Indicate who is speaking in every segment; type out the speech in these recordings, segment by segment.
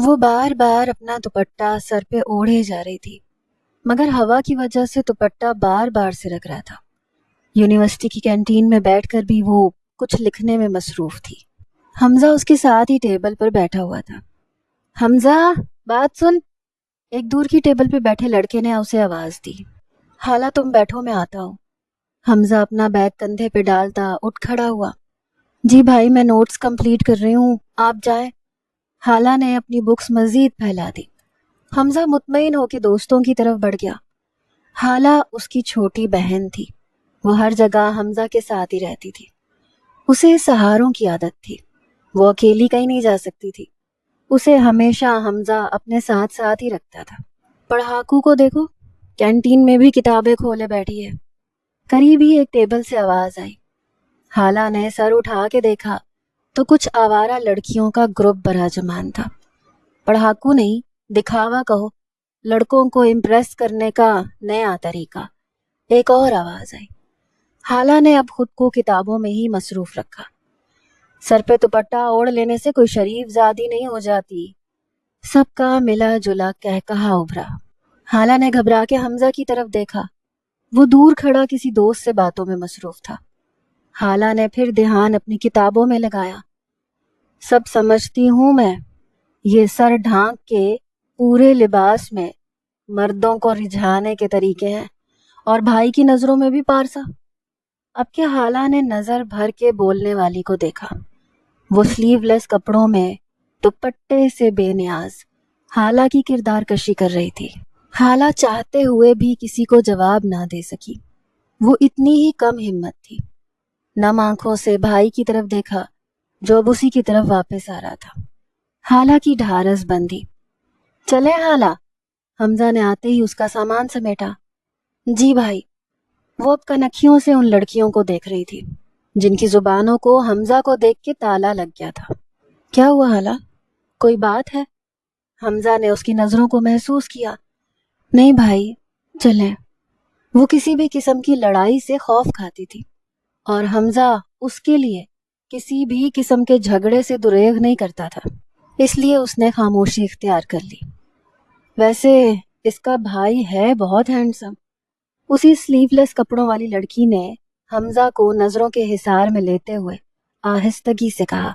Speaker 1: وہ بار بار اپنا دوپٹہ سر پہ اوڑھے جا رہی تھی، مگر ہوا کی وجہ سے دوپٹہ بار بار سرک رہا تھا۔ یونیورسٹی کی کینٹین میں بیٹھ کر بھی وہ کچھ لکھنے میں مصروف تھی۔ حمزہ اس کے ساتھ ہی ٹیبل پر بیٹھا ہوا تھا۔ حمزہ، بات سن! ایک دور کی ٹیبل پہ بیٹھے لڑکے نے اسے آواز دی۔ حالہ تم بیٹھو، میں آتا ہوں۔ حمزہ اپنا بیگ کندھے پہ ڈالتا اٹھ کھڑا ہوا۔ جی بھائی، میں نوٹس کمپلیٹ کر رہی ہوں، آپ جائیں۔ حالہ نے اپنی بکس مزید پھیلا دی۔ حمزہ مطمئن ہو کے دوستوں کی طرف بڑھ گیا۔ حالہ اس کی چھوٹی بہن تھی۔ وہ ہر جگہ حمزہ کے ساتھ ہی رہتی تھی۔ اسے سہاروں کی عادت تھی۔ وہ اکیلی کہیں نہیں جا سکتی تھی۔ اسے ہمیشہ حمزہ اپنے ساتھ ساتھ ہی رکھتا تھا۔ پڑھاکو کو دیکھو، کینٹین میں بھی کتابیں کھولے بیٹھی ہے۔ قریب ہی ایک ٹیبل سے آواز آئی۔ حالہ نے سر اٹھا کے دیکھا تو کچھ آوارہ لڑکیوں کا گروپ براجمان تھا۔ پڑھاکو نہیں، دکھاوا کہو، لڑکوں کو امپریس کرنے کا نیا طریقہ۔ ایک اور آواز آئی۔ حالہ نے اب خود کو کتابوں میں ہی مصروف رکھا۔ سر پہ دوپٹہ اوڑھ لینے سے کوئی شریف زادی نہیں ہو جاتی۔ سب کا ملا جلا کہا ابھرا۔ حالہ نے گھبرا کے حمزہ کی طرف دیکھا۔ وہ دور کھڑا کسی دوست سے باتوں میں مصروف تھا۔ حالہ نے پھر دھیان اپنی کتابوں میں لگایا۔ سب سمجھتی ہوں میں، یہ سر ڈھانک کے پورے لباس میں مردوں کو رجھانے کے طریقے ہیں، اور بھائی کی نظروں میں بھی پارسا۔ اب کیا حالہ نے نظر بھر کے بولنے والی کو دیکھا۔ وہ سلیو لیس کپڑوں میں دوپٹے سے بے نیاز حالہ کی کردار کشی کر رہی تھی۔ حالہ چاہتے ہوئے بھی کسی کو جواب نہ دے سکی۔ وہ اتنی ہی کم ہمت تھی۔ نم آنکھوں سے بھائی کی طرف دیکھا جو اب اسی کی طرف واپس آ رہا تھا۔ حالہ کی ڈھارس بندھی۔ چلے حالہ؟ حمزہ نے آتے ہی اس کا سامان سمیٹا۔ جی بھائی۔ وہ اب کنکھیوں سے ان لڑکیوں کو دیکھ رہی تھی جن کی زبانوں کو حمزہ کو دیکھ کے تالا لگ گیا تھا۔ کیا ہوا حالہ؟ کوئی بات ہے؟ حمزہ نے اس کی نظروں کو محسوس کیا۔ نہیں بھائی، چلیں۔ وہ کسی بھی قسم کی لڑائی سے خوف کھاتی تھی، اور حمزہ اس کے لیے کسی بھی قسم کے جھگڑے سے دریغ نہیں کرتا تھا، اس لیے اس نے خاموشی اختیار کر لی۔ ویسے اس کا بھائی ہے بہت ہینڈسم۔ اسی سلیو لیس کپڑوں والی لڑکی نے حمزہ کو نظروں کے حصار میں لیتے ہوئے آہستگی سے کہا۔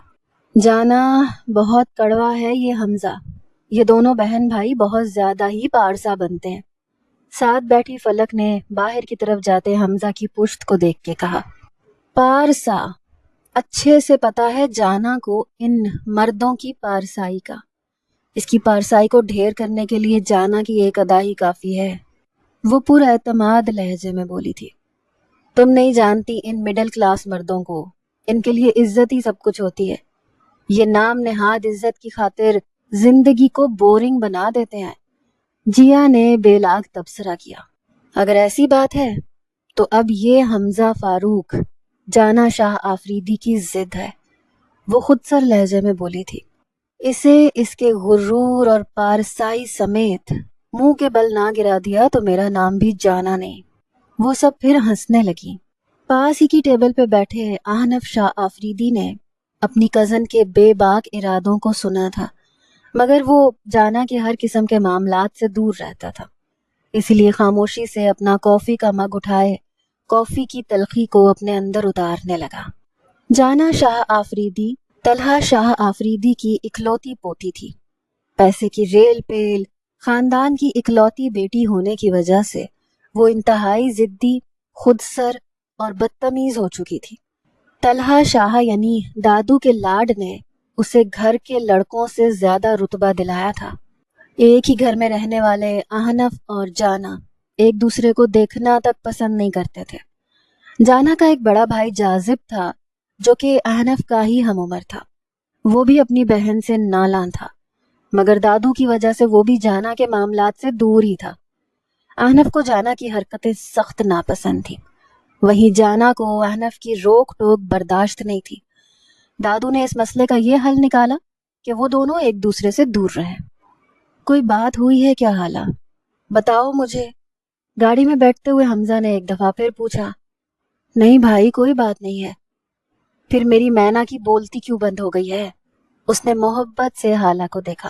Speaker 1: جانا، بہت کڑوا ہے یہ حمزہ۔ یہ دونوں بہن بھائی بہت زیادہ ہی پارسا بنتے ہیں۔ ساتھ بیٹھی فلک نے باہر کی طرف جاتے حمزہ کی پشت کو دیکھ کے کہا۔ پارسا؟ اچھے سے پتا ہے جانا کو ان مردوں کی پارسائی کا۔ اس کی پارسائی کو ڈھیر کرنے کے لیے جانا کی ایک ادا ہی کافی ہے۔ وہ پر اعتماد لہجے میں بولی تھی۔ تم نہیں جانتی ان مڈل کلاس مردوں کو، ان کے لیے عزت ہی سب کچھ ہوتی ہے۔ یہ نام نہاد عزت کی خاطر زندگی کو بورنگ بنا دیتے ہیں۔ جیا نے بے لاگ تبصرہ کیا۔ اگر ایسی بات ہے تو اب یہ حمزہ فاروق جانا شاہ آفریدی کی ضد ہے، وہ خود سر لہجے میں بولی تھی۔ اسے اس کے غرور اور پارسائی سمیت منہ کے بل نہ گرا دیا تو میرا نام بھی جانا نہیں۔ وہ سب پھر ہنسنے لگی۔ پاس ہی کی ٹیبل پہ بیٹھے احنف شاہ آفریدی نے اپنی کزن کے بے باک ارادوں کو سنا تھا، مگر وہ جانا کے ہر قسم کے معاملات سے دور رہتا تھا، اس لیے خاموشی سے اپنا کافی کا مگ اٹھائے کافی کی تلخی کو اپنے اندر اتارنے لگا۔ جانا شاہ آفریدی طلحہ شاہ آفریدی کی اکلوتی پوتی تھی۔ پیسے کی ریل پیل، خاندان کی اکلوتی بیٹی ہونے کی وجہ سے وہ انتہائی ضدی، خودسر اور بدتمیز ہو چکی تھی۔ طلحہ شاہ یعنی دادو کے لاڈ نے اسے گھر کے لڑکوں سے زیادہ رتبہ دلایا تھا۔ ایک ہی گھر میں رہنے والے احنف اور جانا ایک دوسرے کو دیکھنا تک پسند نہیں کرتے تھے۔ جانا کا ایک بڑا بھائی جاذب تھا جو کہ احنف کا ہی ہم عمر تھا۔ وہ بھی اپنی بہن سے نالاں تھا، مگر دادو کی وجہ سے وہ بھی جانا کے معاملات سے دور ہی تھا۔ احنف کو جانا کی حرکتیں سخت ناپسند تھیں، وہیں جانا کو احنف کی روک ٹوک برداشت نہیں تھی۔ دادو نے اس مسئلے کا یہ حل نکالا کہ وہ دونوں ایک دوسرے سے دور رہیں۔ کوئی بات ہوئی ہے کیا حالہ؟ بتاؤ مجھے۔ گاڑی میں بیٹھتے ہوئے حمزہ نے ایک دفعہ پھر پوچھا۔ نہیں بھائی، کوئی بات نہیں ہے۔ پھر میری مینا کی بولتی کیوں بند ہو گئی ہے؟ اس نے محبت سے حالہ کو دیکھا۔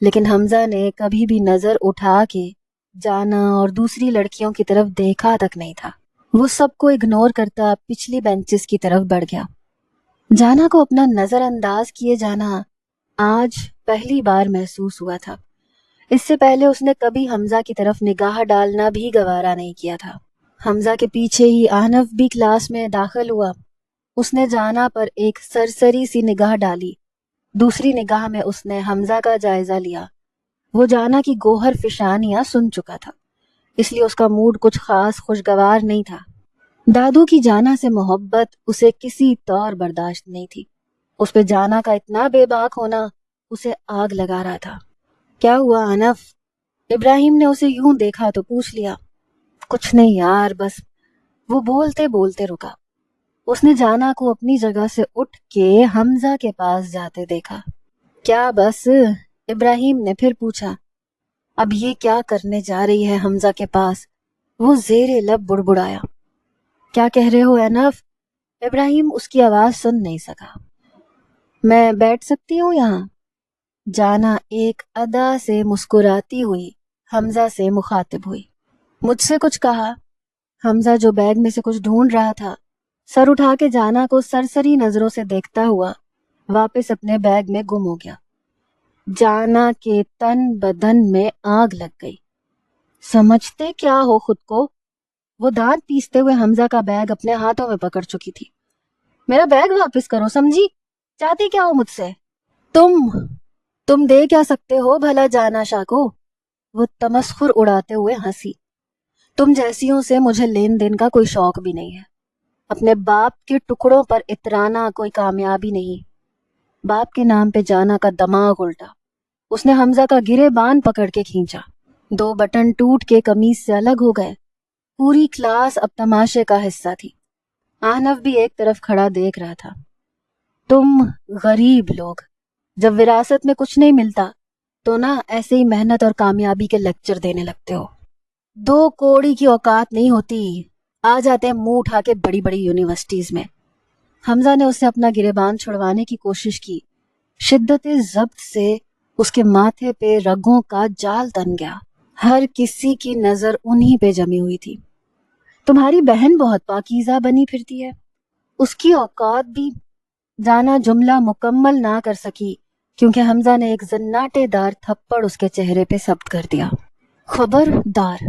Speaker 1: لیکن حمزہ نے کبھی بھی نظر اٹھا کے جانا اور دوسری لڑکیوں کی طرف دیکھا تک نہیں تھا۔ وہ سب کو اگنور کرتا پچھلی بینچز کی طرف بڑھ گیا۔ جانا کو اپنا نظر انداز کیے جانا آج پہلی بار محسوس ہوا تھا۔ اس سے پہلے اس نے کبھی حمزہ کی طرف نگاہ ڈالنا بھی گوارا نہیں کیا تھا۔ حمزہ کے پیچھے ہی احنف بھی کلاس میں داخل ہوا۔ اس نے جانا پر ایک سرسری سی نگاہ ڈالی۔ دوسری نگاہ میں اس نے حمزہ کا جائزہ لیا۔ وہ جانا کی گوہر فشانیاں سن چکا تھا، اس لیے اس کا موڈ کچھ خاص خوشگوار نہیں تھا۔ دادو کی جانا سے محبت اسے کسی طور برداشت نہیں تھی۔ اس پہ جانا کا اتنا بے باک ہونا اسے آگ لگا رہا تھا۔ کیا ہوا انف؟ ابراہیم نے اسے یوں دیکھا تو پوچھ لیا۔ کچھ نہیں یار، بس۔ وہ بولتے بولتے رکا۔ اس نے جانا کو اپنی جگہ سے اٹھ کے حمزہ کے پاس جاتے دیکھا۔ کیا بس؟ ابراہیم نے پھر پوچھا۔ اب یہ کیا کرنے جا رہی ہے حمزہ کے پاس؟ وہ زیر لب بڑبڑایا۔ کیا کہہ رہے ہو انف؟ ابراہیم اس کی آواز سن نہیں سکا۔ میں بیٹھ سکتی ہوں یہاں؟ جانا ایک ادا سے مسکراتی ہوئی حمزہ سے مخاطب ہوئی۔ مجھ سے کچھ کہا؟ حمزہ جو بیگ میں سے کچھ ڈھونڈ رہا تھا، سر اٹھا کے جانا کو سرسری نظروں سے دیکھتا ہوا واپس اپنے بیگ میں گم ہو گیا۔ جانا کے تن بدن میں آگ لگ گئی۔ سمجھتے کیا ہو خود کو؟ وہ دانت پیستے ہوئے حمزہ کا بیگ اپنے ہاتھوں میں پکڑ چکی تھی۔ میرا بیگ واپس کرو، سمجھی؟ چاہتی کیا ہو مجھ سے؟ تم دے کیا سکتے ہو بھلا جانا شاہ کو؟ وہ تمسخر اڑاتے ہوئے ہنسی۔ تم جیسیوں سے مجھے لین دین کا کوئی شوق بھی نہیں ہے۔ اپنے باپ کے ٹکڑوں پر اترانا کوئی کامیابی نہیں۔ باپ کے نام پہ جانا کا دماغ الٹا۔ اس نے حمزہ کا گرے بان پکڑ کے کھینچا۔ 2 بٹن ٹوٹ کے قمیص سے الگ ہو گئے۔ پوری کلاس اب تماشے کا حصہ تھی۔ احنف بھی ایک طرف کھڑا دیکھ رہا تھا۔ تم غریب لوگ جب وراثت میں کچھ نہیں ملتا تو نا ایسے ہی محنت اور کامیابی کے لیکچر دینے لگتے ہو۔ 2 کوڑی کی اوقات نہیں ہوتی، آ جاتے ہیں منہ اٹھا کے بڑی بڑی یونیورسٹیز میں۔ حمزہ نے اسے اپنا گریبان چھڑوانے کی کوشش کی۔ شدت ضبط سے اس کے ماتھے پہ رگوں کا جال تن گیا۔ ہر کسی کی نظر انہی پہ جمی ہوئی تھی۔ تمہاری بہن بہت پاکیزہ بنی پھرتی ہے، اس کی اوقات بھی۔ جانا جملہ مکمل نہ کر سکی کیونکہ حمزہ نے ایک زناٹے دار تھپڑ اس کے چہرے پہ ثبت کر دیا۔ خبردار،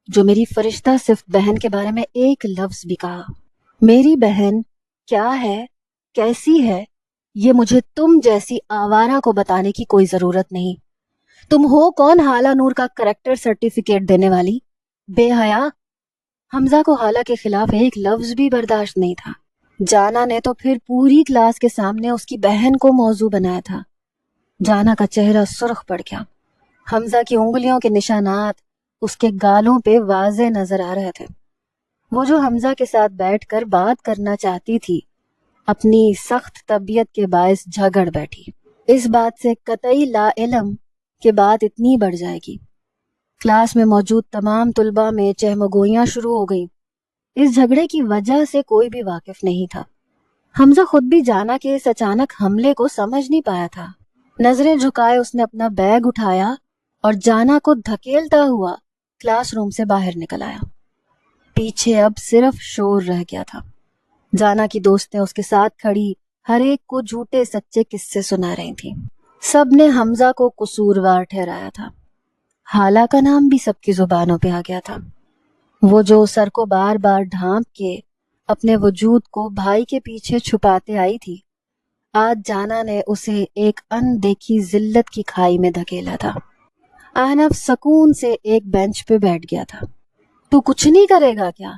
Speaker 1: جو میری فرشتہ صرف بہن کے بارے میں ایک لفظ بھی کہا۔ میری بہن کیا ہے، کیسی ہے، یہ مجھے تم جیسی آوارہ کو بتانے کی کوئی ضرورت نہیں۔ تم ہو کون حالہ نور کا کریکٹر سرٹیفکیٹ دینے والی؟ بے حیا! حمزہ کو حالہ کے خلاف ایک لفظ بھی برداشت نہیں تھا۔ جانا نے تو پھر پوری کلاس کے سامنے اس کی بہن کو موضوع بنایا تھا۔ جانا کا چہرہ سرخ پڑ گیا۔ حمزہ کی انگلیوں کے نشانات اس کے گالوں پہ واضح نظر آ رہے تھے۔ وہ جو حمزہ کے ساتھ بیٹھ کر بات کرنا چاہتی تھی، اپنی سخت طبیعت کے باعث جھگڑ بیٹھی۔ اس بات سے قطعی لا علم کہ بات اتنی بڑھ جائے گی۔ کلاس میں موجود تمام طلباء میں چہمگوئیاں شروع ہو گئیں۔ اس جھگڑے کی وجہ سے کوئی بھی واقف نہیں تھا۔ حمزہ خود بھی جانا کے اس اچانک حملے کو سمجھ نہیں پایا تھا۔ نظریں جھکائے اس نے اپنا بیگ اٹھایا اور جانا کو دھکیلتا ہوا کلاس روم سے باہر نکل آیا۔ پیچھے اب صرف شور رہ گیا تھا۔ جانا کی دوستیں اس کے ساتھ کھڑی ہر ایک کو جھوٹے سچے قصے سنا رہی تھیں۔ سب نے حمزہ کو قصوروار ٹھہرایا تھا۔ حالہ کا نام بھی سب کی زبانوں پہ آ گیا تھا۔ وہ جو سر کو بار بار ڈھانپ کے اپنے وجود کو بھائی کے پیچھے چھپاتے آئی تھی، آج جانا نے اسے ایک اندیکھی ذلت کی کھائی میں دھکیلا تھا۔ احنف سکون سے ایک بینچ پہ بیٹھ گیا تھا۔ تو کچھ نہیں کرے گا کیا؟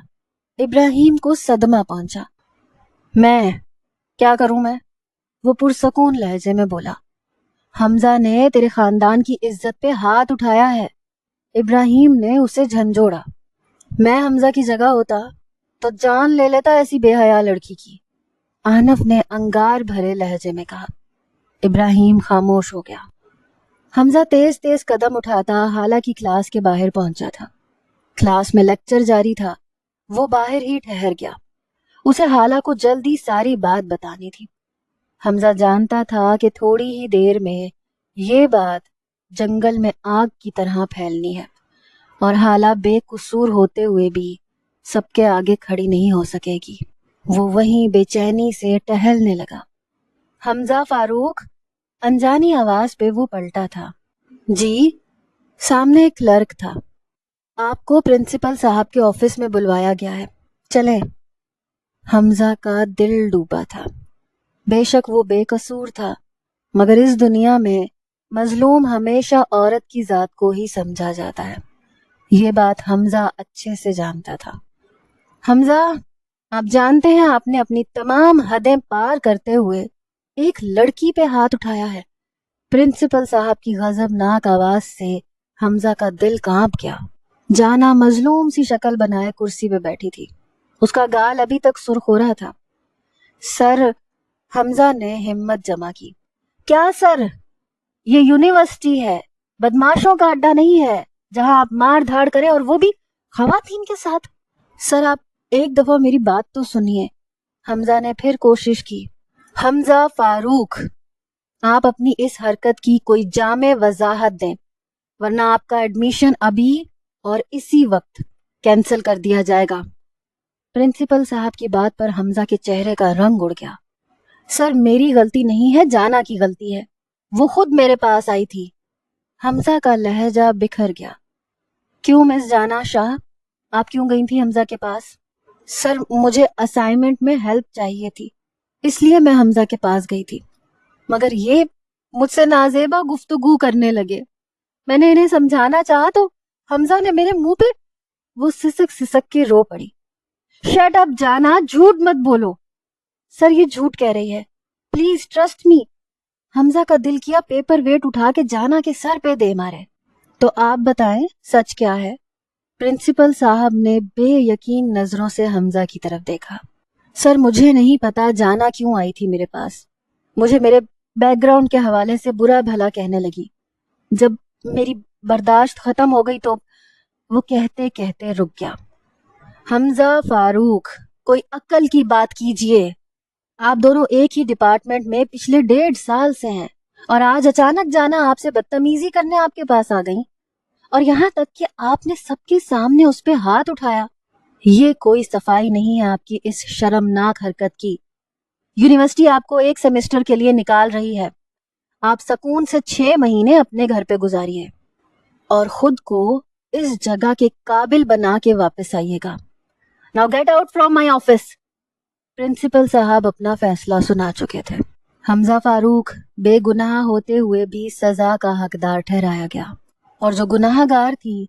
Speaker 1: ابراہیم کو صدمہ پہنچا۔ میں کیا کروں میں؟ وہ پرسکون لہجے میں بولا۔ حمزہ نے تیرے خاندان کی عزت پہ ہاتھ اٹھایا ہے۔ ابراہیم نے اسے جھنجھوڑا۔ میں حمزہ کی جگہ ہوتا تو جان لے لیتا ایسی بے حیا لڑکی کی، احنف نے انگار بھرے لہجے میں کہا۔ ابراہیم خاموش ہو گیا۔ حمزہ تیز تیز قدم اٹھاتا حالہ کی کلاس کے باہر پہنچا تھا۔ کلاس میں لیکچر جاری تھا۔ وہ باہر ہی ٹھہر گیا۔ اسے حالہ کو جلدی ساری بات بتانی تھی۔ حمزہ جانتا تھا کہ تھوڑی ہی دیر میں یہ بات جنگل میں آگ کی طرح پھیلنی ہے، اور حالہ بے قصور ہوتے ہوئے بھی سب کے آگے کھڑی نہیں ہو سکے گی۔ وہ وہیں بے چینی سے ٹہلنے لگا۔ حمزہ فاروق، انجانی آواز پہ وہ پلٹا تھا۔ جی؟ سامنے ایک کلرک تھا۔ آپ کو پرنسپل صاحب کے آفس میں بلوایا گیا ہے، چلیں۔ حمزہ کا دل ڈوبا تھا۔ بے شک وہ بے قصور تھا، مگر اس دنیا میں مظلوم ہمیشہ عورت کی ذات کو ہی سمجھا جاتا ہے۔ یہ بات حمزہ اچھے سے جانتا تھا۔ حمزہ، آپ جانتے ہیں آپ نے اپنی تمام حدیں پار کرتے ہوئے ایک لڑکی پہ ہاتھ اٹھایا ہے۔ پرنسپل صاحب کی غضبناک آواز سے حمزہ کا دل کانپ گیا۔ جانا مظلوم سی شکل بنائے کرسی پہ بیٹھی تھی۔ اس کا گال ابھی تک سرخ ہو رہا تھا۔ سر، حمزہ نے ہمت جمع کی۔ کیا سر؟ یہ یونیورسٹی ہے، بدماشوں کا اڈا نہیں ہے جہاں آپ مار دھاڑ کریں، اور وہ بھی خواتین کے ساتھ۔ سر آپ ایک دفعہ میری بات تو سنیے۔ حمزہ نے پھر کوشش کی۔ حمزہ فاروق، آپ اپنی اس حرکت کی کوئی جامع وضاحت دیں، ورنہ آپ کا ایڈمیشن ابھی اور اسی وقت کینسل کر دیا جائے گا۔ پرنسپل صاحب کی بات پر حمزہ کے چہرے کا رنگ اڑ گیا۔ سر میری غلطی نہیں ہے، جانا کی غلطی ہے، وہ خود میرے پاس آئی تھی۔ حمزہ کا لہجہ بکھر گیا۔ کیوں مس جانا شاہ، آپ کیوں گئی تھی حمزہ کے پاس؟ سر مجھے اسائنمنٹ میں ہیلپ چاہیے تھی، اس لیے میں حمزہ کے پاس گئی تھی، مگر یہ مجھ سے نازیبا گفتگو کرنے لگے۔ میں نے انہیں سمجھانا چاہا تو حمزہ نے میرے منہ پہ، وہ سسک سسک کے رو پڑی۔ شٹ اپ جانا، جھوٹ مت بولو۔ سر یہ جھوٹ کہہ رہی ہے، پلیز ٹرسٹ می۔ حمزہ کا دل کیا پیپر ویٹ اٹھا کے جانا کے سر پہ دے مارے۔ تو آپ بتائیں سچ کیا ہے؟ پرنسپل صاحب نے بے یقین نظروں سے حمزہ کی طرف دیکھا۔ سر مجھے نہیں پتا جانا کیوں آئی تھی میرے پاس، مجھے میرے بیک گراؤنڈ کے حوالے سے برا بھلا کہنے لگی۔ جب میری برداشت ختم ہو گئی تو وہ کہتے کہتے رک گیا۔ حمزہ فاروق، کوئی عقل کی بات کیجئے۔ آپ دونوں ایک ہی ڈپارٹمنٹ میں پچھلے 1.5 سال سے ہیں، اور آج اچانک جانا آپ سے بدتمیزی کرنے آپ کے پاس آ گئی، اور یہاں تک کہ آپ نے سب کے سامنے اس پہ ہاتھ اٹھایا۔ یہ کوئی صفائی نہیں ہے آپ کی اس شرمناک حرکت کی۔ یونیورسٹی آپ کو 1 سیمسٹر کے لیے نکال رہی ہے، آپ سکون سے 6 مہینے اپنے گھر پہ گزاریے اور خود کو اس جگہ کے قابل بنا کے واپس آئیے گا۔ Now get out from my office۔ Principal صاحب اپنا فیصلہ سنا چکے تھے۔ حمزہ فاروق بے گناہ ہوتے ہوئے بھی سزا کا حقدار ٹھہرایا گیا، اور جو گناہ گار تھی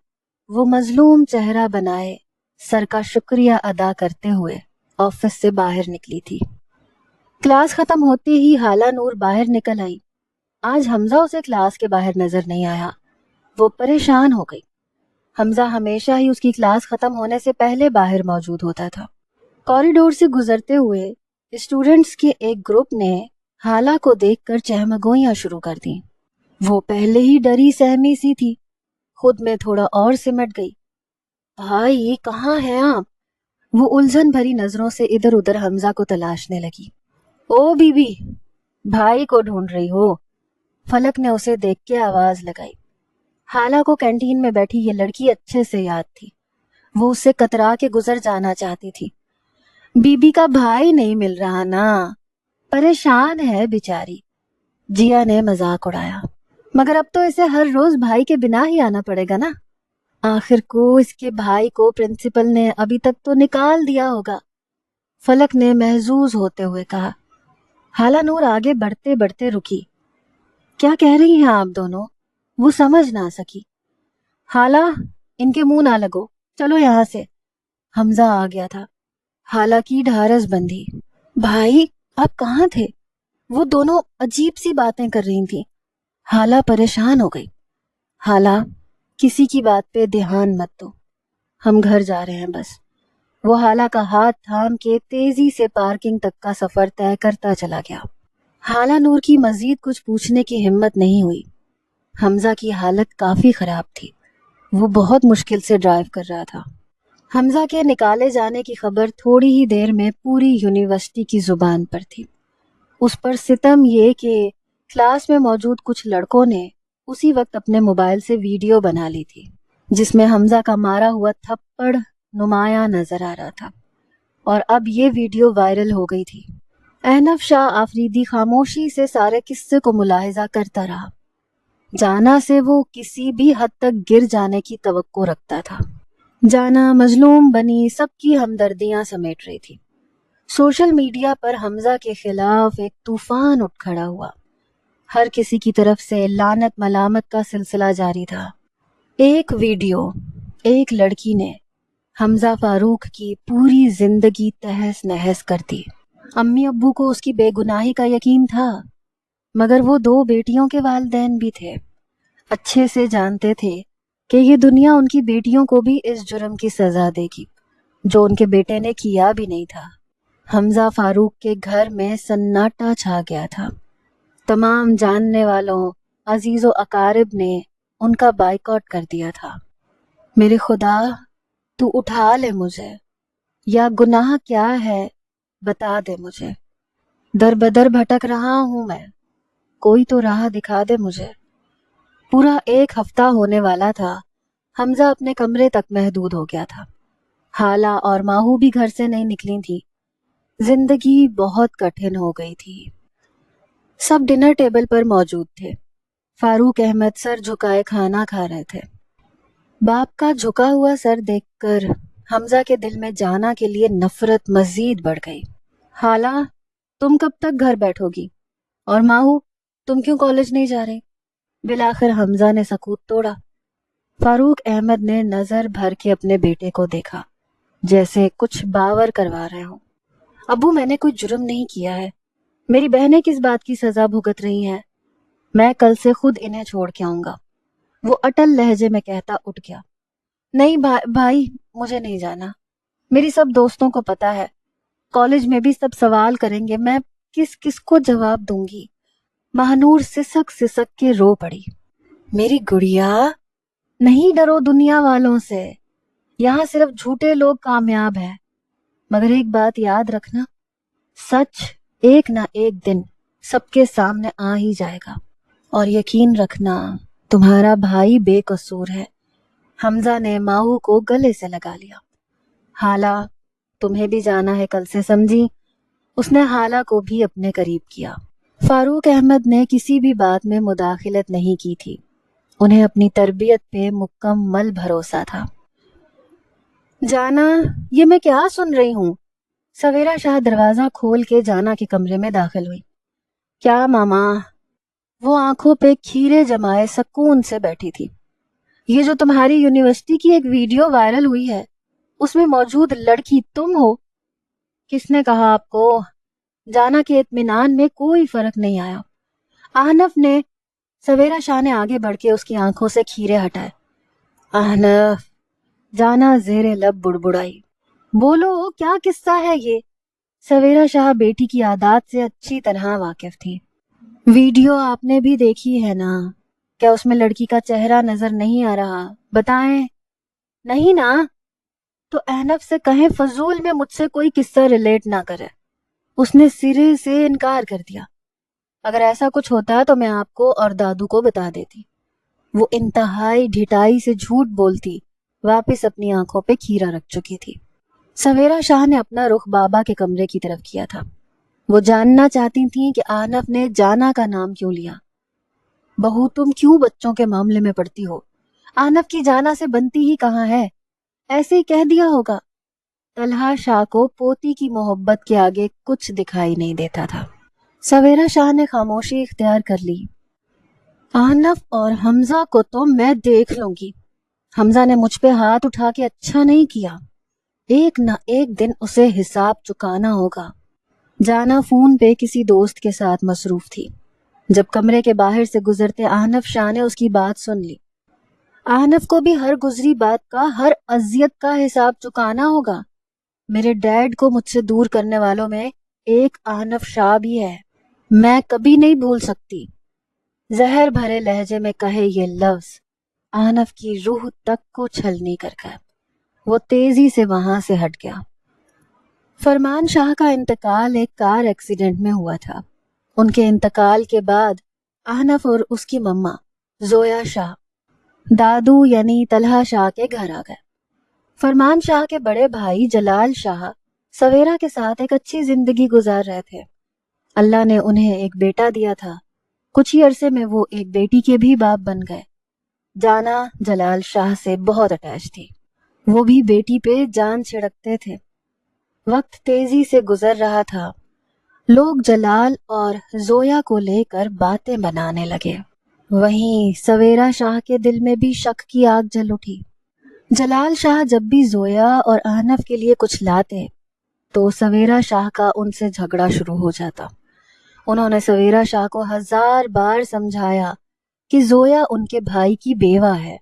Speaker 1: وہ مظلوم چہرہ بنائے سر کا شکریہ ادا کرتے ہوئے آفس سے باہر نکلی تھی۔ کلاس ختم ہوتے ہی حالہ نور باہر نکل آئی۔ آج حمزہ اسے کلاس کے باہر نظر نہیں آیا۔ وہ پریشان ہو گئی۔ حمزہ ہمیشہ ہی اس کی کلاس ختم ہونے سے پہلے باہر موجود ہوتا تھا۔ کوریڈور سے گزرتے ہوئے اسٹوڈنٹس کے ایک گروپ نے حالہ کو دیکھ کر چہمگوئیاں شروع کر دیں۔ وہ پہلے ہی ڈری سہمی سی تھی، خود میں تھوڑا اور سمٹ گئی۔ بھائی کہاں ہیں آپ؟ وہ الجھن بھری نظروں سے ادھر ادھر حمزہ کو تلاشنے لگی۔ او بی بی، بھائی کو ڈھونڈ رہی ہو؟ فلک نے اسے دیکھ کے آواز لگائی۔ حالہ کو کینٹین میں بیٹھی یہ لڑکی اچھے سے یاد تھی۔ وہ اس سے کترا کے گزر جانا چاہتی تھی۔ بی بی کا بھائی نہیں مل رہا نا، پریشان ہے بیچاری، جیا نے مذاق اڑایا۔ مگر اب تو اسے ہر روز بھائی کے بنا ہی آنا پڑے گا نا، آخر کو اس کے بھائی کو پرنسپل نے ابھی تک تو نکال دیا ہوگا، فلک نے محظوظ ہوتے ہوئے کہا۔ حالہ نور آگے بڑھتے بڑھتے رکی۔ کیا کہہ رہی ہیں آپ دونوں؟ وہ سمجھ نہ سکی۔ حالہ، ان کے منہ نہ لگو، چلو یہاں سے۔ حمزہ آ گیا تھا۔ حالہ کی ڈھارس بندھی۔ بھائی آپ کہاں تھے؟ وہ دونوں عجیب سی باتیں کر رہی تھیں۔ حالہ پریشان ہو گئی۔ حالہ، کسی کی بات پہ دھیان مت دو، ہم گھر جا رہے ہیں بس۔ وہ حالہ کا ہاتھ تھام کے تیزی سے پارکنگ تک کا سفر طے کرتا چلا گیا۔ حالہ نور کی مزید کچھ پوچھنے کی ہمت نہیں ہوئی۔ حمزہ کی حالت کافی خراب تھی، وہ بہت مشکل سے ڈرائیو کر رہا تھا۔ حمزہ کے نکالے جانے کی خبر تھوڑی ہی دیر میں پوری یونیورسٹی کی زبان پر تھی۔ اس پر ستم یہ کہ کلاس میں موجود کچھ لڑکوں نے اسی وقت اپنے موبائل سے ویڈیو بنا لی تھی جس میں حمزہ کا مارا ہوا تھپڑ نمایاں نظر آ رہا تھا، اور اب یہ ویڈیو وائرل ہو گئی تھی۔ احنف شاہ آفریدی خاموشی سے سارے قصے کو ملاحظہ کرتا رہا۔ جانا سے وہ کسی بھی حد تک گر جانے کی توقع رکھتا تھا۔ جانا مظلوم بنی سب کی ہمدردیاں سمیٹ رہی تھی۔ سوشل میڈیا پر حمزہ کے خلاف ایک طوفان اٹھ کھڑا ہوا۔ ہر کسی کی طرف سے لعنت ملامت کا سلسلہ جاری تھا۔ ایک ویڈیو ایک لڑکی نے حمزہ فاروق کی پوری زندگی تہس نہس کر دی۔ امی ابو کو اس کی بے گناہی کا یقین تھا، مگر وہ 2 بیٹیوں کے والدین بھی تھے، اچھے سے جانتے تھے کہ یہ دنیا ان کی بیٹیوں کو بھی اس جرم کی سزا دے گی جو ان کے بیٹے نے کیا بھی نہیں تھا۔ حمزہ فاروق کے گھر میں سناٹا چھا گیا تھا۔ تمام جاننے والوں، عزیز و اقارب نے ان کا بائیکاٹ کر دیا تھا۔ میرے خدا، تو اٹھا لے مجھے، یا گناہ کیا ہے بتا دے مجھے، در بدر بھٹک رہا ہوں میں، کوئی تو راہ دکھا دے مجھے۔ پورا 1 ہفتہ ہونے والا تھا۔ حمزہ اپنے کمرے تک محدود ہو گیا تھا۔ حالہ اور ماہو بھی گھر سے نہیں نکلی تھی۔ زندگی بہت کٹھن ہو گئی تھی۔ سب ڈنر ٹیبل پر موجود تھے۔ فاروق احمد سر جھکائے کھانا کھا رہے تھے۔ باپ کا جھکا ہوا سر دیکھ کر حمزہ کے دل میں جانا کے لیے نفرت مزید بڑھ گئی۔ حالہ، تم کب تک گھر بیٹھو گی؟ اور ماہو، تم کیوں کالج نہیں جا رہے؟ بالآخر حمزہ نے سکوت توڑا۔ فاروق احمد نے نظر بھر کے اپنے بیٹے کو دیکھا، جیسے کچھ باور کروا رہے ہوں۔ ابو، میں نے کوئی جرم نہیں کیا ہے۔ میری بہنیں کس بات کی سزا بھگت رہی ہیں؟ میں کل سے خود انہیں چھوڑ کے آؤں گا، وہ اٹل لہجے میں کہتا اٹھ گیا۔ نہیں بھائی، مجھے نہیں جانا۔ میری سب دوستوں کو پتا ہے، کالج میں بھی سب سوال کریں گے، میں کس کو جواب دوں گی؟ مہنور سسک سسک کے رو پڑی۔ میری گڑیا، نہیں ڈرو دنیا والوں سے، یہاں صرف جھوٹے لوگ کامیاب ہیں، مگر ایک بات یاد رکھنا، سچ ایک نہ ایک دن سب کے سامنے آ ہی جائے گا، اور یقین رکھنا تمہارا بھائی بے قصور ہے۔ حمزہ نے ماہو کو گلے سے لگا لیا۔ حالہ، تمہیں بھی جانا ہے کل سے، سمجھی؟ اس نے حالہ کو بھی اپنے قریب کیا۔ فاروق احمد نے کسی بھی بات میں مداخلت نہیں کی تھی، انہیں اپنی تربیت پہ مکمل بھروسہ تھا۔ جانا، یہ میں کیا سن رہی ہوں؟ سویرا شاہ دروازہ کھول کے جانا کے کمرے میں داخل ہوئی۔ کیا ماما؟ وہ آنکھوں پہ کھیرے جمائے سکون سے بیٹھی تھی۔ یہ جو تمہاری یونیورسٹی کی ایک ویڈیو وائرل ہوئی ہے، اس میں موجود لڑکی تم ہو؟ کس نے کہا آپ کو؟ جانا کے اطمینان میں کوئی فرق نہیں آیا۔ احنف نے، سویرا شاہ نے آگے بڑھ کے اس کی آنکھوں سے کھیرے ہٹائے۔ احنف، جانا زیر لب بڑبڑائی۔ بولو، کیا قصہ ہے یہ؟ سویرا شاہ بیٹی کی عادات سے اچھی طرح واقف تھی۔ ویڈیو آپ نے بھی دیکھی ہے نا؟ کیا اس میں لڑکی کا چہرہ نظر نہیں آ رہا؟ بتائیں۔ نہیں نا؟ تو احنف سے کہیں فضول میں مجھ سے کوئی قصہ ریلیٹ نہ کرے۔ اس نے سرے سے انکار کر دیا۔ اگر ایسا کچھ ہوتا تو میں آپ کو اور دادو کو بتا دیتی۔ وہ انتہائی ڈھٹائی سے جھوٹ بولتی واپس اپنی آنکھوں پہ کھیرا رکھ چکی تھی۔ سویرا شاہ نے اپنا رخ بابا کے کمرے کی طرف کیا تھا۔ وہ جاننا چاہتی تھیں کہ احنف نے جانا کا نام کیوں لیا۔ بہو، تم کیوں بچوں کے معاملے میں پڑتی ہو؟ احنف کی جانا سے بنتی ہی کہاں ہے، ایسے ہی کہہ دیا ہوگا۔ طلحہ شاہ کو پوتی کی محبت کے آگے کچھ دکھائی نہیں دیتا تھا۔ سویرا شاہ نے خاموشی اختیار کر لی۔ احنف اور حمزہ کو تو میں دیکھ لوں گی۔ حمزہ نے مجھ پہ ہاتھ اٹھا کے اچھا نہیں کیا، ایک نہ ایک دن اسے حساب چکانا ہوگا۔ جانا فون پہ کسی دوست کے ساتھ مصروف تھی۔ جب کمرے کے باہر سے گزرتے احنف شاہ نے اس کی بات سن لی۔ احنف کو بھی ہر گزری بات کا، ہر اذیت کا حساب چکانا ہوگا۔ میرے ڈیڈ کو مجھ سے دور کرنے والوں میں ایک احنف شاہ بھی ہے، میں کبھی نہیں بھول سکتی۔ زہر بھرے لہجے میں کہے یہ لفظ احنف کی روح تک کو چھلنی کر گئے۔ وہ تیزی سے وہاں سے ہٹ گیا۔ فرمان شاہ کا انتقال ایک کار ایکسیڈنٹ میں ہوا تھا۔ ان کے انتقال کے بعد احنف اور اس کی مما زویا شاہ دادو یعنی طلحہ شاہ کے گھر آ گئے۔ فرمان شاہ کے بڑے بھائی جلال شاہ سویرا کے ساتھ ایک اچھی زندگی گزار رہے تھے۔ اللہ نے انہیں ایک بیٹا دیا تھا۔ کچھ ہی عرصے میں وہ ایک بیٹی کے بھی باپ بن گئے۔ جانا جلال شاہ سے بہت اٹیچ تھی، وہ بھی بیٹی پہ جان چھڑکتے تھے۔ وقت تیزی سے گزر رہا تھا، لوگ جلال اور زویا کو لے کر باتیں بنانے لگے۔ وہیں سویرا شاہ کے دل میں بھی شک کی آگ جل اٹھی۔ جلال شاہ جب بھی زویا اور احنف کے لیے کچھ لاتے تو سویرا شاہ کا ان سے جھگڑا شروع ہو جاتا۔ انہوں نے سویرا شاہ کو 1000 بار سمجھایا کہ زویا ان کے بھائی کی بیوہ ہے،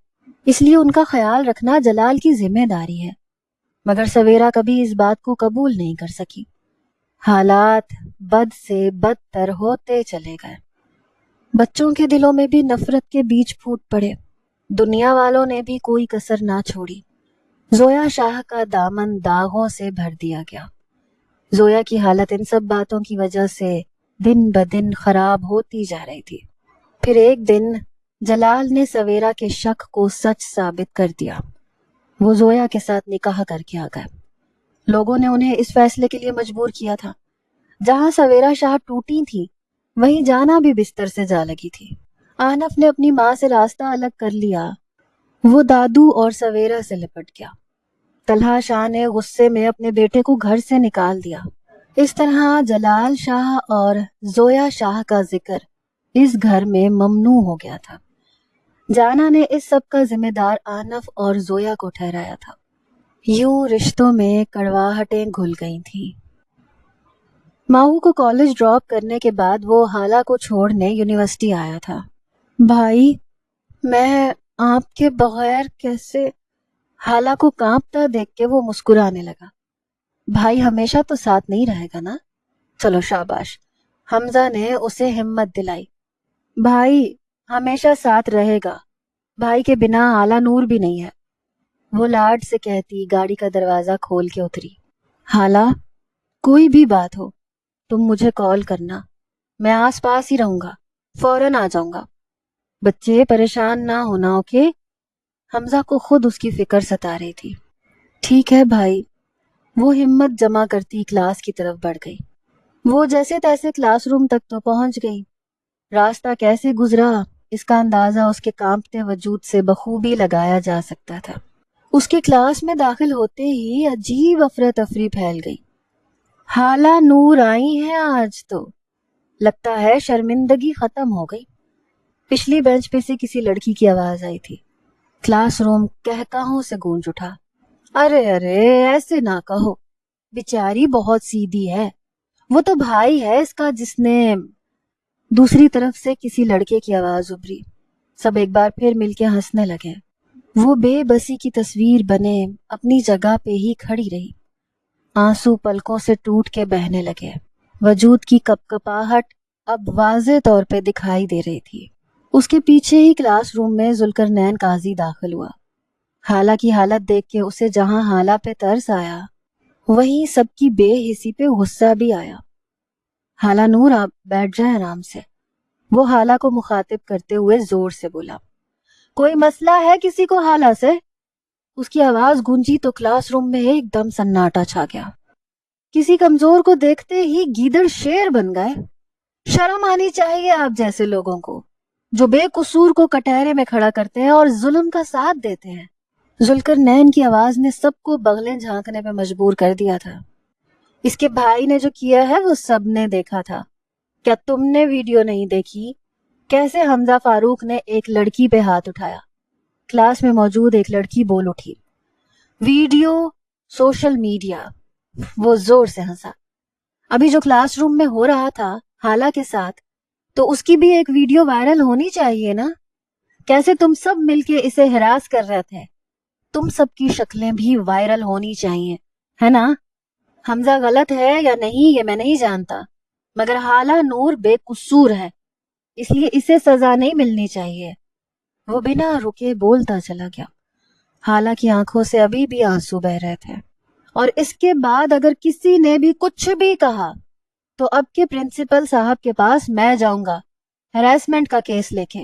Speaker 1: اس لیے ان کا خیال رکھنا جلال کی ذمہ داری ہے، مگر سویرا کبھی اس بات کو قبول نہیں کر سکی۔ حالات بد سے بدتر ہوتے چلے گئے۔ بچوں کے دلوں میں بھی نفرت کے بیج پھوٹ پڑے۔ دنیا والوں نے بھی کوئی کسر نہ چھوڑی۔ زویا شاہ کا دامن داغوں سے بھر دیا گیا۔ زویا کی حالت ان سب باتوں کی وجہ سے دن بدن خراب ہوتی جا رہی تھی۔ پھر ایک دن جلال نے سویرا کے شک کو سچ ثابت کر دیا۔ وہ زویا کے ساتھ نکاح کر کے آ گئے۔ لوگوں نے انہیں اس فیصلے کے لیے مجبور کیا تھا۔ جہاں سویرا شاہ ٹوٹی تھی وہیں جانا بھی بستر سے جا لگی تھی۔ احنف نے اپنی ماں سے راستہ الگ کر لیا، وہ دادو اور سویرا سے لپٹ گیا۔ طلحہ شاہ نے غصے میں اپنے بیٹے کو گھر سے نکال دیا۔ اس طرح جلال شاہ اور زویا شاہ کا ذکر اس گھر میں ممنوع ہو گیا تھا۔ جانا نے اس سب کا ذمہ دار احنف اور زویا کو ٹھہرایا تھا۔ یوں رشتوں میں کڑواہٹیں گھل گئی تھیں۔ ماؤ کو کالج ڈراپ کرنے کے بعد وہ حالہ کو چھوڑنے یونیورسٹی آیا تھا۔ بھائی، میں آپ کے بغیر کیسے؟ حالہ کو کانپتا دیکھ کے وہ مسکرانے لگا۔ بھائی ہمیشہ تو ساتھ نہیں رہے گا نا؟ چلو شاباش، حمزہ نے اسے ہمت دلائی۔ بھائی ہمیشہ ساتھ رہے گا، بھائی کے بنا آلہ نور بھی نہیں ہے، وہ لاڈ سے کہتی گاڑی کا دروازہ کھول کے اتری۔ حالہ، کوئی بھی بات ہو تم مجھے کال کرنا، میں آس پاس ہی رہوں گا، فوراً آ جاؤں گا۔ بچے پریشان نہ ہونا، اوکے؟ حمزہ کو خود اس کی فکر ستا رہی تھی۔ ٹھیک ہے بھائی، وہ ہمت جمع کرتی کلاس کی طرف بڑھ گئی۔ وہ جیسے تیسے کلاس روم تک تو پہنچ گئی۔ راستہ کیسے گزرا اس کا اندازہ اس کے کانپتے وجود سے بخوبی لگایا جا سکتا تھا۔ اس کے کلاس میں داخل ہوتے ہی عجیب افراتفری پھیل گئی۔ حالہ نور آئی ہیں آج تو، لگتا ہے شرمندگی ختم ہو گئی۔ پچھلی بینچ پہ سے کسی لڑکی کی آواز آئی تھی۔ کلاس روم کہکہاؤں سے گونج اٹھا۔ ارے ارے ایسے نہ کہو، بیچاری بہت سیدھی ہے، وہ تو بھائی ہے اس کا جس نے… دوسری طرف سے کسی لڑکے کی آواز ابھری۔ سب ایک بار پھر مل کے ہنسنے لگے۔ وہ بے بسی کی تصویر بنے اپنی جگہ پہ ہی کھڑی رہی۔ آنسو پلکوں سے ٹوٹ کے بہنے لگے۔ وجود کی کپکپاہٹ اب واضح طور پہ دکھائی دے رہی تھی۔ اس کے پیچھے ہی کلاس روم میں ذوالقرنین قاضی داخل ہوا۔ حالہ کی حالت دیکھ کے اسے جہاں حالہ پہ ترس آیا وہیں سب کی بے حسی پہ غصہ بھی آیا۔ حالہ نور، آپ بیٹھ جائیں آرام سے، وہ حالہ کو مخاطب کرتے ہوئے زور سے بولا۔ کوئی مسئلہ ہے کسی کو حالہ سے؟ اس کی آواز گونجی تو کلاس روم میں ایک دم سناٹا چھا گیا۔ کسی کمزور کو دیکھتے ہی گیدڑ شیر بن گئے۔ شرم آنی چاہیے آپ جیسے لوگوں کو، جو بے قصور کو کٹہرے میں کھڑا کرتے ہیں اور ظلم کا ساتھ دیتے ہیں۔ ذوالقرنین کی آواز نے سب کو بغلیں جھانکنے پہ مجبور کر دیا تھا۔ اس کے بھائی نے جو کیا ہے وہ سب نے دیکھا تھا۔ کیا تم نے ویڈیو نہیں دیکھی؟ کیسے حمزہ فاروق نے ایک لڑکی پہ ہاتھ اٹھایا؟ کلاس میں موجود ایک لڑکی بول اٹھی۔ ویڈیو سوشل میڈیا، وہ زور سے ہنسا۔ ابھی جو کلاس روم میں ہو رہا تھا حالہ کے ساتھ، تو اس کی بھی ایک ویڈیو وائرل ہونی چاہیے نا؟ کیسے تم سب مل کے اسے ہراس کر رہے تھے؟ تم سب کی شکلیں بھی وائرل ہونی چاہیے، ہے نا؟ حمزہ غلط ہے یا نہیں یہ میں نہیں جانتا، مگر حالہ نور بے قصور ہے، اس لیے اسے سزا نہیں ملنی چاہیے۔ وہ بنا رکے بولتا چلا گیا۔ حالہ کی آنکھوں سے ابھی بھی آنسو بہ رہے تھے۔ اور اس کے بعد اگر کسی نے بھی کچھ بھی کہا تو اب کے پرنسپل صاحب کے پاس میں جاؤں گا ہراسمنٹ کا کیس لے کے۔